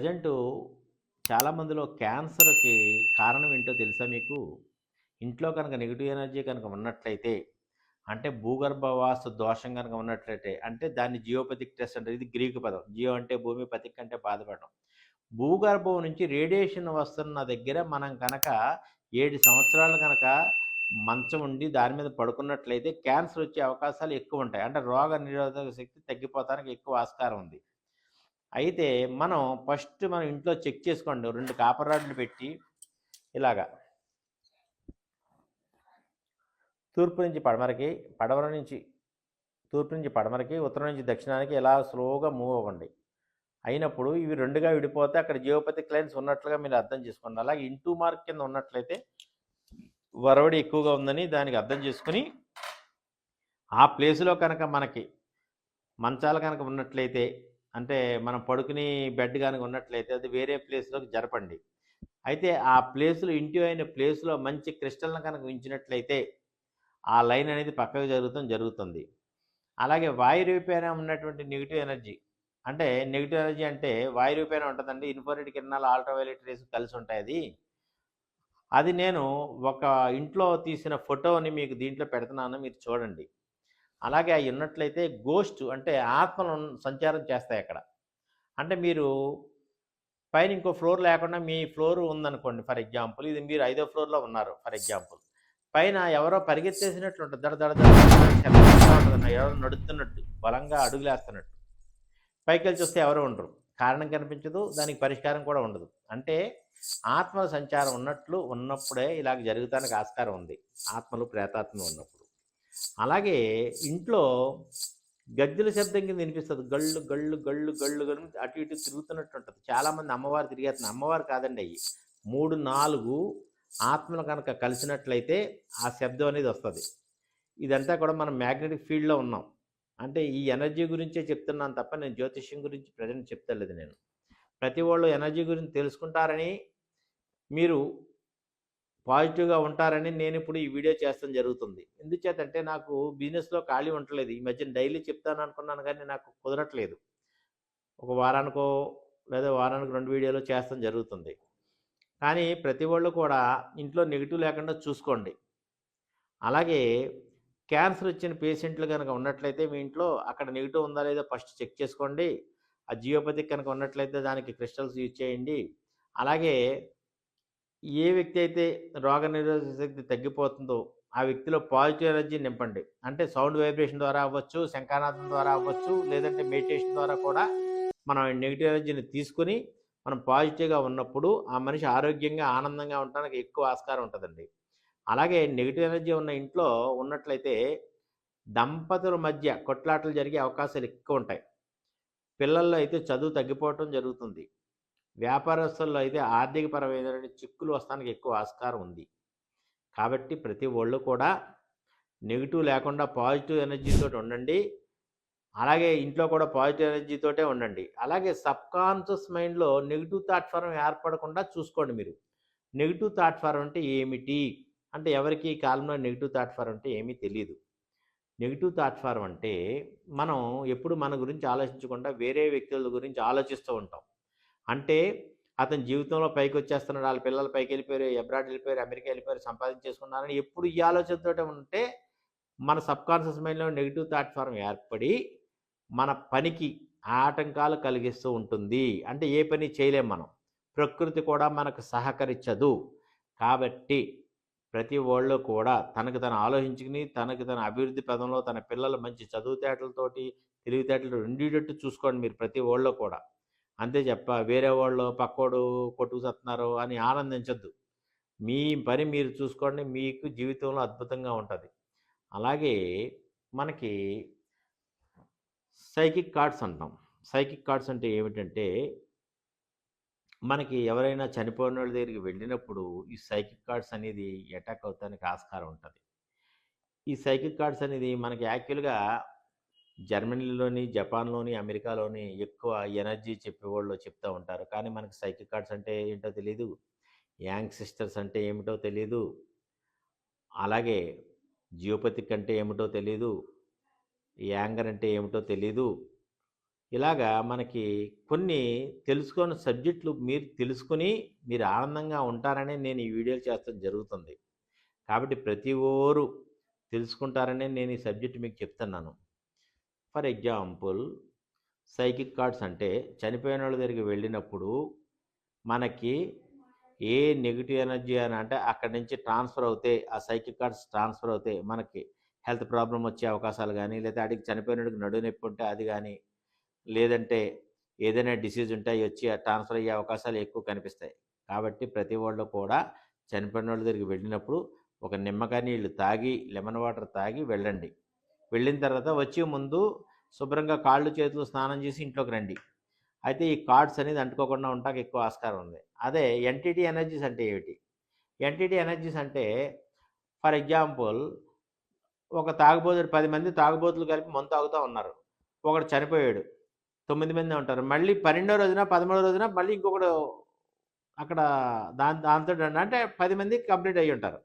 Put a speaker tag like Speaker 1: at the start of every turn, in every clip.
Speaker 1: Present చాలామందిలో క్యాన్సర్‌కి కారణం ఏంటో తెలుసా మీకు? ఇంట్లో కనుక నెగెటివ్ ఎనర్జీ కనుక ఉన్నట్లయితే, అంటే భూగర్భ వాస్తు దోషం గనుక ఉన్నట్లయితే, అంటే దాన్ని జియోపతిక్ టెస్ట్ అంటారు. ఇది గ్రీకు పదం. జియో అంటే భూమి, పతిక్ అంటే బాధపడడం. భూగర్భం నుంచి రేడియేషన్ వస్తున్న దగ్గర మనం కనుక 7 సంవత్సరాలు గనక మంచం ఉండి దాని మీద పడుకున్నట్లయితే క్యాన్సర్ వచ్చే అవకాశాలు ఎక్కువుంటాయి. అంటే రోగ నిరోధక శక్తి తగ్గిపోతానికి ఎక్కువ ఆస్కారం ఉంది. అయితే మనం ఇంట్లో చెక్ చేసుకోండి. 2 కాపర్ రాడ్‌లు పెట్టి ఇలాగా తూర్పు నుంచి పడమరకి, పడమర నుంచి తూర్పు నుంచి పడమరకి, ఉత్తరం నుంచి దక్షిణానికి ఇలా స్లోగా మూవ్ అవ్వండి. అయినప్పుడు ఇవి 2గా విడిపోతే అక్కడ జియోపతిక్ లైన్స్ ఉన్నట్లుగా మీరు అర్థం చేసుకోండి. అలాగే ఇంటూ మార్క్ కింద ఉన్నట్లయితే వరవడి ఎక్కువగా ఉందని దానికి అర్థం చేసుకొని, ఆ ప్లేస్‌లో కనుక మనకి మంచాలు గనక ఉన్నట్లయితే, అంటే మనం పడుకుని బెడ్ గనక ఉన్నట్లయితే అది వేరే ప్లేస్‌లోకి జరపండి. అయితే ఆ ప్లేస్‌లో ఇంటి అయిన ప్లేస్‌లో మంచి క్రిస్టల్‌ని కనుక ఉంచినట్లయితే, ఆ లైన్ అనేది పక్కకు జరుగుతుంది. అలాగే వాయు రూపేణ ఉన్నటువంటి నెగెటివ్ ఎనర్జీ, అంటే నెగెటివ్ ఎనర్జీ అంటే వాయు రూపేణ ఉంటదండి. ఇన్‌ఫ్రారెడ్ కిరణాలు, అల్ట్రావైలెట్ రేస్ కలిసి ఉంటాయి అది. అది నేను ఒక ఇంట్లో తీసిన ఫోటోని మీకు దీంట్లో పెడుతున్నాను. మీరు చూడండి. అలాగే అయి ఉన్నట్లయితే గోస్ట్ అంటే ఆత్మలు సంచారం చేస్తాయక్కడ. అంటే మీరు పైన ఇంకో ఫ్లోర్ లేకుండా మీ ఫ్లోర్ ఉందనుకోండి ఫర్ ఎగ్జాంపుల్. ఇది మీరు ఐదో ఫ్లోర్‌లో ఉన్నారు ఫర్ ఎగ్జాంపుల్. పైన ఎవరో పరిగెత్తేసినట్లు ఉంటది. దడ దడ దడ దడ శబ్దం వస్తా ఉంటదండి. ఎవరో నడుస్తున్నట్టు, బలంగా అడుగులేస్తున్నట్టు. పైకెళ్ళి చూస్తే ఎవరు ఉండరు. కారణం కనిపించదు. దానికి పరిష్కారం కూడా ఉండదు. అంటే ఆత్మల సంచారం ఉన్నప్పుడే ఇలాగ జరగటానికి ఆస్కారం ఉంది. ఆత్మలు, ప్రేతాత్మలు ఉన్నప్పుడు. అలాగే ఇంట్లో గజ్జెల శబ్దం కింద వినిపిస్తది. గళ్ళు, గళ్ళు, గళ్ళు, గళ్ళు గళ్ళు అటు ఇటు తిరుగుతున్నట్టు ఉంటది. చాలామంది అమ్మవారు తిరిగేస్తున్నారు. అమ్మవారు కాదండి అయి. 3, 4 ఆత్మలు కనుక కలిసినట్లయితే ఆ శబ్దం అనేది వస్తది. ఇదంతా కూడా మనం మ్యాగ్నెటిక్ ఫీల్డ్‌లో ఉన్నాం. అంటే ఈ ఎనర్జీ గురించే చెప్తున్నాను తప్ప నేను జ్యోతిష్యం గురించి ప్రెజెంట్ చెప్తలేదు నేను. ప్రతి ఒళ్ళు ఎనర్జీ గురించి తెలుసుకుంటారని, మీరు పాజిటివ్‌గా ఉంటారని నేనిప్పుడు ఈ వీడియో చేస్తం జరుగుతుంది. ఎందుచేతంటే నాకు బిజినెస్‌లో ఖాళీ ఉండట్లేదు. ఈ మధ్యన డైలీ చెప్తాననుకున్నాను గానీ నాకు కుదరట్లేదు. ఒక వారానికో లేదా వారానికి 2 వీడియోలు చేస్తం జరుగుతుంది. కానీ ప్రతి ఒళ్ళు కూడా ఇంట్లో నెగెటివ్ లేకుండా చూసుకోండి. అలాగే క్యాన్సర్ వచ్చిన పేషెంట్లు గనక ఉన్నట్లయితే మీ ఇంట్లో అక్కడ నెగెటివ్ ఉందా లేదా ఫస్ట్ చెక్ చేసుకోండి. ఆ జియోపతిక్ కనుక ఉన్నట్లయితే దానికి క్రిస్టల్స్ యూజ్ చేయండి. అలాగే ఏ వ్యక్తి అయితే రోగనిరోధక శక్తి తగ్గిపోతుందో, ఆ వ్యక్తిలో పాజిటివ్ ఎనర్జీ నింపండి. అంటే సౌండ్ వైబ్రేషన్ ద్వారా అవ్వచ్చు, శంఖానాదం ద్వారా అవ్వచ్చు, లేదంటే మెడిటేషన్ ద్వారా కూడా మనం నెగెటివ్ ఎనర్జీని తీసుకొని, మనం పాజిటివ్‌గా ఉన్నప్పుడు ఆ మనిషి ఆరోగ్యంగా, ఆనందంగా ఉండటానికి ఎక్కువ ఆస్కారం ఉంటదండి. అలాగే నెగెటివ్ ఎనర్జీ ఉన్న ఇంట్లో ఉన్నట్లయితే, దంపతుల మధ్య కొట్లాటలు జరిగే అవకాశాలు ఎక్కువుంటాయి. పిల్లల్లో అయితే చదువు తగ్గిపోవటం జరుగుతుంది. వ్యాపారస్తుల్లో అయితే ఆర్థికపరమైనటువంటి చిక్కులు వస్తానికి ఎక్కువ ఆస్కారం ఉంది. కాబట్టి ప్రతి ఒళ్ళు కూడా నెగెటివ్ లేకుండా పాజిటివ్ ఎనర్జీతోటి ఉండండి. అలాగే ఇంట్లో కూడా పాజిటివ్ ఎనర్జీతోటే ఉండండి. అలాగే సబ్‌కాన్షియస్ మైండ్‌లో నెగెటివ్ థాట్ ఫార్మ్ ఏర్పడకుండా చూసుకోండి మీరు. నెగెటివ్ థాట్ ఫార్మ్ అంటే ఏమిటి? అంటే ఎవరికీ ఈ కాలంలో నెగెటివ్ థాట్ ఫార్మ్ అంటే ఏమీ తెలీదు. నెగెటివ్ థాట్ ఫార్మ్ అంటే మనం ఎప్పుడు మన గురించి ఆలోచించకుండా వేరే వ్యక్తుల గురించి ఆలోచిస్తూ ఉంటాం. అంటే అతని జీవితంలో పైకొచ్చేస్తున్నాడు. ఆళ్ళ పిల్లలు పైకెళ్ళిపోయారు, అబ్రాడ్ ఎళ్ళిపోయారు, అమెరికా ఎళ్ళిపోయారు, సంపాదించేసుకున్నారని ఎప్పుడు ఈ ఆలోచనతోటే ఉంటే, మన సబ్‌కాన్షియస్ మైండ్‌లో నెగెటివ్ థాట్ ఫార్మ్ ఏర్పడి, మన పనికి ఆటంకాలు కలిగిస్తూ ఉంటుంది. అంటే ఏ పని చేయలేం మనం. ప్రకృతి కూడా మనకు సహకరించదు. కాబట్టి ప్రతి ఒళ్ళు కూడా తనకు తను ఆలోచించుకుని, తనకు తన అభివృద్ధి పదంలో తన పిల్లలు మంచి చదువుతేటలతోటి, తెలివితేటలు ఉండేటట్టు చూసుకోండి మీరు ప్రతి ఒళ్ళు కూడా. అంతే వేరే వాళ్ళు పక్కోడు కొట్టుకు సత్తున్నారు అని ఆనందించొద్దు. మీ పని మీరు చూసుకోండి. మీకు జీవితంలో అద్భుతంగా ఉంటది. అలాగే మనకి సైకిక్ కార్డ్స్ అంటాం. సైకిక్ కార్డ్స్ అంటే ఏమిటంటే, మనకి ఎవరైనా చనిపోయినోళ్ళ దగ్గరికి వెళ్ళినప్పుడు ఈ సైకిక్ కార్డ్స్ అనేది అటాక్ అవుతానికి ఆస్కారం ఉంటది. ఈ సైకిక్ కార్డ్స్ అనేది మనకి యాక్చువల్‌గా జర్మనీలోని, జపాన్‌లోని, అమెరికాలోని ఎక్కువ ఎనర్జీ చెప్పేవాళ్ళు చెప్తా ఉంటారు. కానీ మనకి సైకిక్ కార్డ్స్ అంటే ఏంటో తెలీదు. యాంగ్ సిస్టర్స్ అంటే ఏమిటో తెలీదు. అలాగే జియోపతిక్ అంటే ఏమిటో తెలీదు. యాంగర్ అంటే ఏమిటో తెలీదు. ఇలాగా మనకి కొన్ని తెలుసుకోని సబ్జెక్టులు మీరు తెలుసుకొని మీరు ఆనందంగా ఉంటారని నేను ఈ వీడియోలు చేస్తడం జరుగుతుంది. కాబట్టి ప్రతి ఓరు తెలుసుకుంటారని నేను ఈ సబ్జెక్ట్ మీకు చెప్తున్నాను. ఫర్ ఎగ్జాంపుల్ సైకిక్ కార్డ్స్ అంటే చనిపోయినోళ్ళ దగ్గరికి వెళ్ళినప్పుడు మనకి ఏ నెగెటివ్ ఎనర్జీ అని అంటే అక్కడి నుంచి ట్రాన్స్ఫర్ అవుతాయి, ఆ సైకిక్ కార్డ్స్ ట్రాన్స్ఫర్ అవుతాయి. మనకి హెల్త్ ప్రాబ్లమ్ వచ్చే అవకాశాలు కానీ, లేదా అడిగి చనిపోయినోడికి నడుము నొప్పి ఉంటే అది కానీ, లేదంటే ఏదైనా డిసీజ్ ఉంటే అవి వచ్చి ట్రాన్స్ఫర్ అయ్యే అవకాశాలు ఎక్కువ కనిపిస్తాయి. కాబట్టి ప్రతి వాళ్ళు కూడా చనిపోయినోళ్ళ దగ్గరికి వెళ్ళినప్పుడు ఒక నిమ్మకాయ నీళ్ళు తాగి, లెమన్ వాటర్ తాగి వెళ్ళండి. వెళ్ళిన తర్వాత వచ్చే ముందు శుభ్రంగా కాళ్ళు చేతులు స్నానం చేసి ఇంట్లోకి రండి. అయితే ఈ కార్డ్స్ అనేది అంటుకోకుండా ఉండటానికి ఎక్కువ ఆస్కారం ఉంది. అదే ఎన్టీటీ ఎనర్జీస్ అంటే ఏమిటి? ఎన్టీటీ ఎనర్జీస్ అంటే ఫర్ ఎగ్జాంపుల్ ఒక తాగుబోతుడు 10 మంది తాగుబోతులు కలిపి మందు తాగుతా ఉన్నారు. ఒకడు చనిపోయాడు. 9 మందే ఉంటారు. మళ్ళీ 12వ రోజున, 13వ రోజున మళ్ళీ ఇంకొకడు అక్కడ దాంతోటి అంటే 10 మంది కంప్లీట్ అయ్యి ఉంటారు.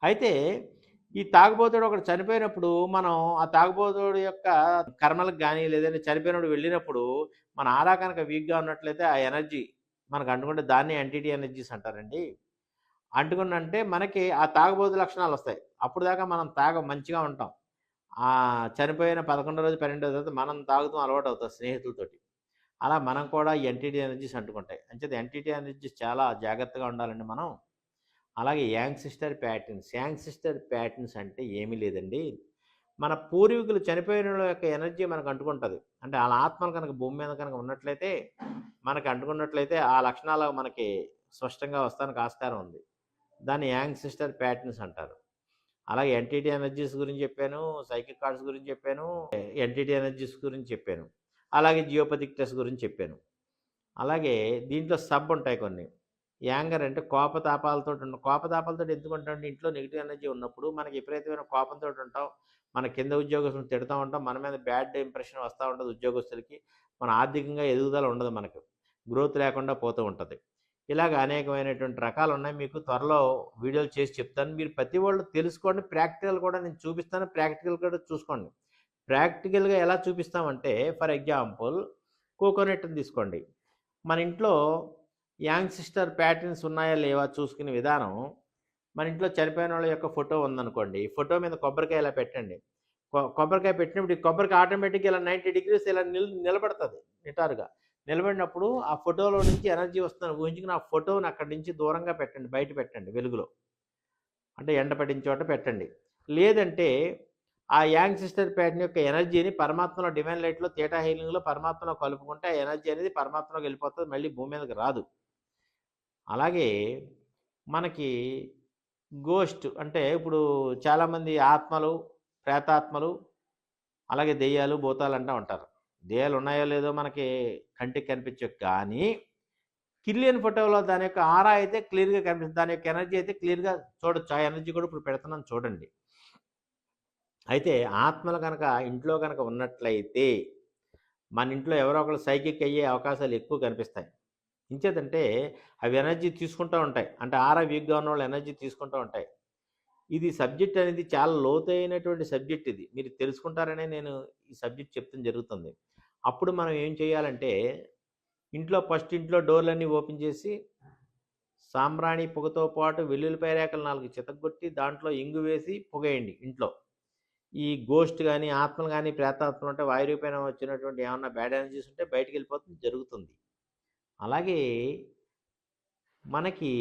Speaker 1: అయితే ఈ తాగుబోతుడు ఒకడు చనిపోయినప్పుడు మనం ఆ తాగుబోతుడు యొక్క కర్మలకు గానీ, లేదంటే చనిపోయినోడు వెళ్ళినప్పుడు మన ఆరా కనుక వీక్‌గా ఉన్నట్లయితే ఆ ఎనర్జీ మనకు అంటుకుంటే దాన్నే ఎన్టీటీ ఎనర్జీస్ అంటారండి. అంటుకుందంటే మనకి ఆ తాగుబోతు లక్షణాలొస్తాయి. అప్పటిదాకా మనం మంచిగా ఉంటాం. చనిపోయిన 11 రోజు, 12 రోజు తర్వాత మనం తాగుతాం అలవాటవుతాం స్నేహితులతోటి. అలా మనం కూడా ఎన్టీటీ ఎనర్జీస్ అంటుకుంటాయి. అంచేత ఎన్టీటీ ఎనర్జీస్ చాలా జాగ్రత్తగా ఉండాలండి మనం. అలాగే యాంగ్‌సిస్టర్ ప్యాటర్న్స్ అంటే ఏమీ లేదండి. మన పూర్వీకులు చనిపోయినోళ్ళ యొక్క ఎనర్జీ మనకు అంటుకుంటది. అంటే ఆళ్ళ ఆత్మలు కనుక భూమి మీద కనుక ఉన్నట్లయితే, మనకు అంటుకున్నట్లయితే ఆ లక్షణాలు మనకి స్పష్టంగా వస్తానికి ఆస్కారం ఉంది. దాన్ని యాంగ్‌సిస్టర్ ప్యాటర్న్స్ అంటారు. అలాగే ఎన్టీటీ ఎనర్జీస్ గురించి చెప్పాను, సైకిక్ కార్డ్స్ గురించి చెప్పాను, ఎన్టీటీ ఎనర్జీస్ గురించి చెప్పాను. అలాగే జియోపథిక్ టెస్ట్ గురించి చెప్పాను. అలాగే దీంట్లో సబ్ ఉంటాయి కొన్ని. యాంగర్ అంటే కోపతాపాలతోటి ఎందుకుంటామంటే ఇంట్లో నెగెటివ్ ఎనర్జీ ఉన్నప్పుడు మనకి విపరీతమైన కోపంతోటి ఉంటాం. మన కింద ఉద్యోగస్తులను తిడతా ఉంటాం. మన మీద బ్యాడ్ ఇంప్రెషన్ వస్తా ఉంటది ఉద్యోగస్తులకి. మన ఆర్థికంగా ఎదుగుదల ఉండదు మనకు. గ్రోత్ లేకుండా పోతూ ఉంటది. ఇలాగ అనేకమైనటువంటి రకాలున్నాయి. మీకు త్వరలో వీడియోలు చేసి చెప్తాను. మీరు ప్రతి వాళ్ళు తెలుసుకోండి. ప్రాక్టికల్ కూడా నేను చూపిస్తాను. ప్రాక్టికల్ కూడా చూసుకోండి. ప్రాక్టికల్‌గా ఎలా చూపిస్తామంటే ఫర్ ఎగ్జాంపుల్ కోకోనట్‌ని తీసుకోండి. మన ఇంట్లో యాంగ్‌సిస్టర్ ప్యాటర్న్స్ ఉన్నాయా లేవా చూసుకునే విధానం, మన ఇంట్లో చనిపోయినోళ్ళ యొక్క ఫోటో ఉందనుకోండి. ఫోటో మీద కొబ్బరికాయ ఇలా పెట్టండి. కొబ్బరికాయ పెట్టినప్పుడు ఈ కొబ్బరికాయ ఆటోమేటిక్‌గా ఇలా 90 డిగ్రీస్ ఇలా నిలబడతది నిటారుగా. నిలబడినప్పుడు ఆ ఫోటోలో నుంచి ఎనర్జీ వస్తుందని ఊహించుకొని ఆ ఫోటోని అక్కడి నుంచి దూరంగా పెట్టండి. బయట పెట్టండి వెలుగులో. అంటే ఎండ పడిన చోట పెట్టండి. లేదంటే ఆ యాంగ్‌సిస్టర్ ప్యాటర్న్ యొక్క ఎనర్జీని పరమాత్మలో డివైన్ లైట్‌లో థీటా హీలింగ్‌లో పరమాత్మలో కలుపుకుంటే ఆ ఎనర్జీ అనేది పరమాత్మలోకి వెళ్ళిపోతది. మళ్ళీ భూమి మీదకి రాదు. అలాగే మనకి గోస్ట్ అంటే ఇప్పుడు చాలామంది ఆత్మలు, ప్రేతాత్మలు, అలాగే దెయ్యాలు, భూతాలు అంటా ఉంటారు. దెయ్యాలు ఉన్నాయో లేదో మనకి కంటికి కనిపించవు కానీ, కిలియన్ ఫోటోలో దాని యొక్క ఆరా అయితే క్లియర్‌గా కనిపిస్తుంది. దాని యొక్క ఎనర్జీ అయితే క్లియర్‌గా చూడొచ్చు. ఆ ఎనర్జీ కూడా ఇప్పుడు పెడుతున్నాను చూడండి. అయితే ఆత్మలు గనక ఇంట్లో గనక ఉన్నట్లయితే, మన ఇంట్లో ఎవరో ఒకళ్ళు సైకిక్ అయ్యే అవకాశాలు ఎక్కువ కనిపిస్తాయి. ఇంచేతంటే అవి ఎనర్జీ తీసుకుంటూ ఉంటాయి. అంటే ఆరా వీక్‌గా ఉన్నోళ్ళు ఎనర్జీ తీసుకుంటూ ఉంటాయి. ఇది సబ్జెక్ట్ అనేది చాలా లోతైనటువంటి సబ్జెక్ట్ ఇది. మీరు తెలుసుకుంటారనే నేను ఈ సబ్జెక్ట్ చెప్తం జరుగుతుంది. అప్పుడు మనం ఏం చేయాలంటే, ఇంట్లో డోర్‌లన్నీ ఓపెన్ చేసి, సాంబ్రాణి పొగతో పాటు వెల్లుల్లిపాయ రేకలు 4 చితగ్గొట్టి, దాంట్లో ఇంగు వేసి పొగేయండి ఇంట్లో. ఈ గోస్ట్ గాని, ఆత్మలు గాని, ప్రేతాత్మలు ఉంటే వాయు రూపేణ వచ్చినటువంటి ఏమన్నా బ్యాడ్ ఎనర్జీస్ ఉంటే బయటికెళ్ళిపోతుంది జరుగుతుంది. అలాగే మనకి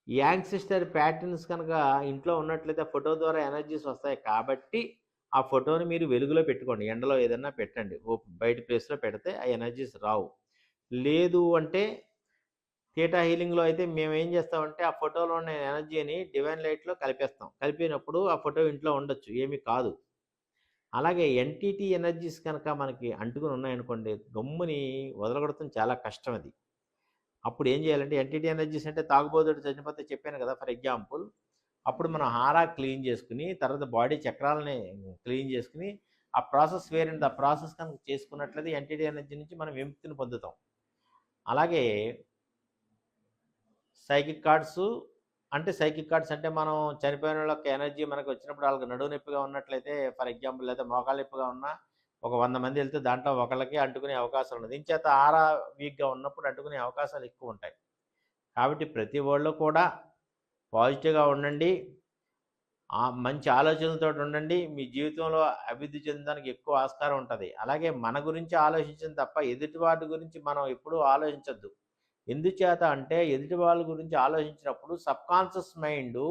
Speaker 1: యాంగ్‌సిస్టర్ ప్యాటర్న్స్ కనుక ఇంట్లో ఉన్నట్లయితే ఫోటో ద్వారా ఎనర్జీస్ వస్తాయి కాబట్టి, ఆ ఫోటోని మీరు వెలుగులో పెట్టుకోండి. ఎండలో ఏదన్నా పెట్టండి. బయట ప్లేస్‌లో పెడితే ఆ ఎనర్జీస్ రావు. లేదు అంటే థీటా హీలింగ్‌లో అయితే మేమేం చేస్తామంటే ఆ ఫోటోలో ఉన్న ఎనర్జీని డివైన్ లైట్‌లో కలిపేస్తాం. కలిపినప్పుడు ఆ ఫోటో ఇంట్లో ఉండొచ్చు. ఏమీ కాదు. అలాగే ఎన్టీటీ ఎనర్జీస్ కనుక మనకి అంటుకొని ఉన్నాయనుకోండి, గమ్ముని వదలగొడతం చాలా కష్టం అది. అప్పుడు ఏం చేయాలంటే ఎన్టీటీ ఎనర్జీస్ అంటే తాగుబోతుడు చనిపోతే చెప్పాను కదా! For example. అప్పుడు మనం హారా క్లీన్ చేసుకొని, తర్వాత బాడీ చక్రాలని క్లీన్ చేసుకొని, ఆ ప్రాసెస్ ఆ ప్రాసెస్ కనుక చేసుకున్నట్లయితే ఎన్టీటీ ఎనర్జీ నుంచి మనం విముక్తిని పొందుతాం. అలాగే సైకిక్ కార్డ్స్ అంటే మనం చనిపోయినోళ్ళ యొక్క ఎనర్జీ మనకు వచ్చినప్పుడు ఆళ్ళకి నడుము నొప్పిగా ఉన్నట్లయితే ఫర్ ఎగ్జాంపుల్ లేదా మోకాళ్ళ నొప్పిగా ఉన్నా, ఒక 100 మంది వెళ్తే దాంట్లో ఒకళ్ళకి అంటుకునే అవకాశం ఉన్నది. ఇంచేత ఆరా వీక్‌గా ఉన్నప్పుడు అంటుకునే అవకాశాలు ఎక్కువ ఉంటాయి. కాబట్టి ప్రతి ఒళ్ళు కూడా పాజిటివ్‌గా ఉండండి. మంచి ఆలోచనలతోటి ఉండండి. మీ జీవితంలో అభివృద్ధి చెందడానికి ఎక్కువ ఆస్కారం ఉంటది. అలాగే మన గురించి ఆలోచించండి తప్ప ఎదుటి వాటి గురించి మనం ఎప్పుడూ ఆలోచించొద్దు. ఎందుచేత అంటే ఎదుటి వాళ్ళ గురించి ఆలోచించినప్పుడు సబ్‌కాన్షియస్ మైండు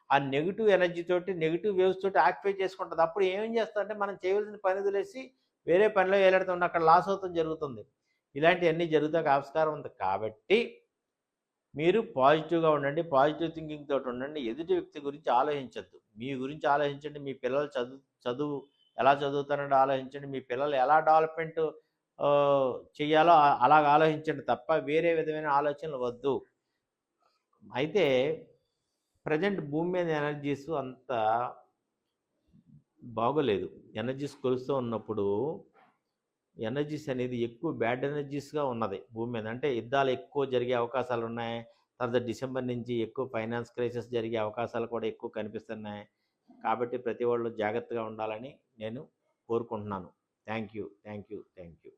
Speaker 1: ఆ నెగెటివ్ ఎనర్జీ తోటి, నెగెటివ్ వేవ్స్ తోటి ఆక్యుపై చేసుకుంటది. అప్పుడు ఏం చేస్తదంటే మనం చేయవలసిన పని వదిలేసి వేరే పనిలో ఏలాడుతుంటే అక్కడ లాస్ అవుతం జరుగుతుంది. ఇలాంటియన్నీ జరుగుతానికి ఆస్కారం ఉంది కాబట్టి మీరు పాజిటివ్‌గా ఉండండి. పాజిటివ్ థింకింగ్ తోటి ఉండండి. ఎదుటి వ్యక్తి గురించి ఆలోచించొద్దు. మీ గురించి ఆలోచించండి. మీ పిల్లలు చదువు ఎలా చదువుతారని ఆలోచించండి. మీ పిల్లలు ఎలా డెవలప్‌మెంట్ చెయ్యాలో అలాగ ఆలోచించండి తప్ప వేరే విధమైన ఆలోచనలు వద్దు. అయితే ప్రెజెంట్ భూమి మీద ఎనర్జీస్ అంత బాగోలేదు. ఎనర్జీస్ కొలుస్తూ ఉన్నప్పుడు ఎనర్జీస్ అనేది ఎక్కువ బ్యాడ్ ఎనర్జీస్‌గా ఉన్నది భూమి మీద. అంటే యుద్ధాలు ఎక్కువ జరిగే అవకాశాలున్నాయి. తర్వాత డిసెంబర్ నుంచి ఎక్కువ ఫైనాన్స్ క్రైసిస్ జరిగే అవకాశాలు కూడా ఎక్కువ కనిపిస్తున్నాయి. కాబట్టి ప్రతి ఒళ్ళు జాగ్రత్తగా ఉండాలని నేను కోరుకుంటున్నాను. Thank you. Thank you. Thank you.